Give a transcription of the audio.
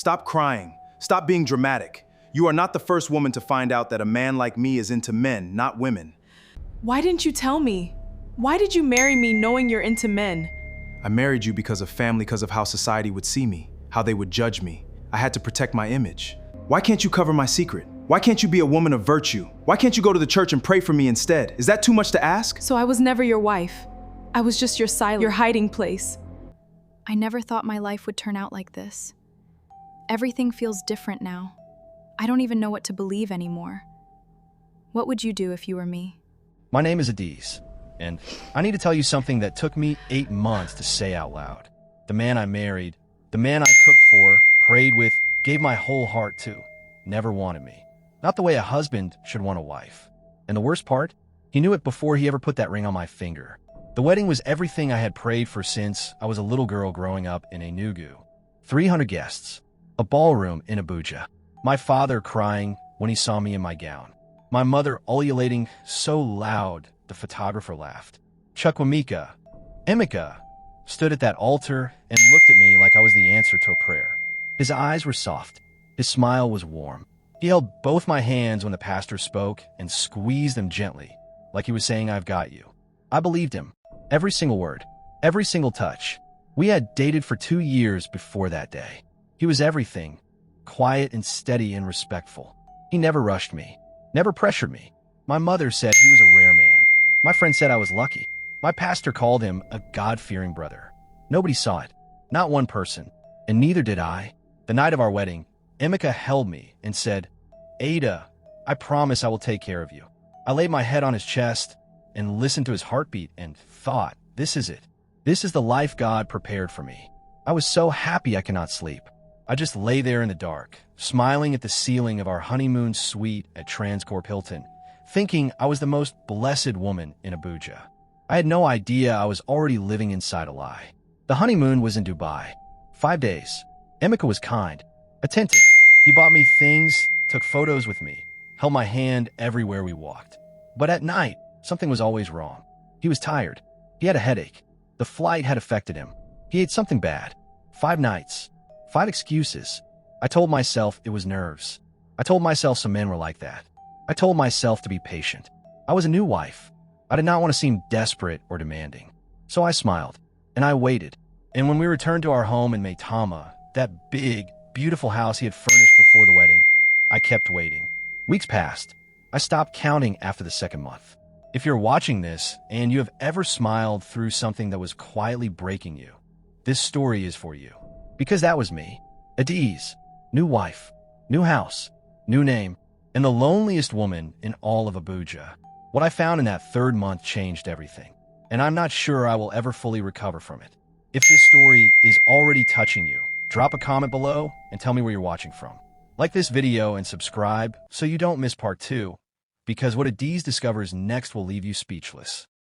Stop crying. Stop being dramatic. You are not the first woman to find out that a man like me is into men, not women. Why didn't you tell me? Why did you marry me knowing you're into men? I married you because of family, because of how society would see me, how they would judge me. I had to protect my image. Why can't you cover my secret? Why can't you be a woman of virtue? Why can't you go to the church and pray for me instead? Is that too much to ask? So I was never your wife. I was just your silence, your hiding place. I never thought my life would turn out like this. Everything feels different now. I don't even know what to believe anymore. What would you do if you were me? My name is Adiz, and I need to tell you something that took me 8 months to say out loud. The man I married, the man I cooked for, prayed with, gave my whole heart to, never wanted me. Not the way a husband should want a wife. And the worst part? He knew it before he ever put that ring on my finger. The wedding was everything I had prayed for since I was a little girl growing up in Enugu. 300 guests. A ballroom in Abuja. My father crying when he saw me in my gown. My mother ululating so loud the photographer laughed. Chukwemeka, Emeka, stood at that altar and looked at me like I was the answer to a prayer. His eyes were soft. His smile was warm. He held both my hands when the pastor spoke and squeezed them gently, like he was saying, "I've got you." I believed him. Every single word. Every single touch. We had dated for 2 years before that day. He was everything. Quiet and steady and respectful. He never rushed me. Never pressured me. My mother said he was a rare man. My friend said I was lucky. My pastor called him a God-fearing brother. Nobody saw it. Not one person. And neither did I. The night of our wedding, Emeka held me and said, "Ada, I promise I will take care of you." I laid my head on his chest and listened to his heartbeat and thought, this is it. This is the life God prepared for me. I was so happy I cannot sleep. I just lay there in the dark, smiling at the ceiling of our honeymoon suite at Transcorp Hilton, thinking I was the most blessed woman in Abuja. I had no idea I was already living inside a lie. The honeymoon was in Dubai. 5 days. Emeka was kind, attentive. He bought me things, took photos with me, held my hand everywhere we walked. But at night, something was always wrong. He was tired. He had a headache. The flight had affected him. He ate something bad. 5 nights. 5 excuses. I told myself it was nerves. I told myself some men were like that. I told myself to be patient. I was a new wife. I did not want to seem desperate or demanding. So I smiled, and I waited. And when we returned to our home in Maitama, that big, beautiful house he had furnished before the wedding, I kept waiting. Weeks passed. I stopped counting after the 2nd month. If you're watching this and you have ever smiled through something that was quietly breaking you, this story is for you. Because that was me. Adiz, new wife, new house, new name, and the loneliest woman in all of Abuja. What I found in that 3rd month changed everything, and I'm not sure I will ever fully recover from it. If this story is already touching you, drop a comment below and tell me where you're watching from. Like this video and subscribe so you don't miss part 2, because what Adiz discovers next will leave you speechless.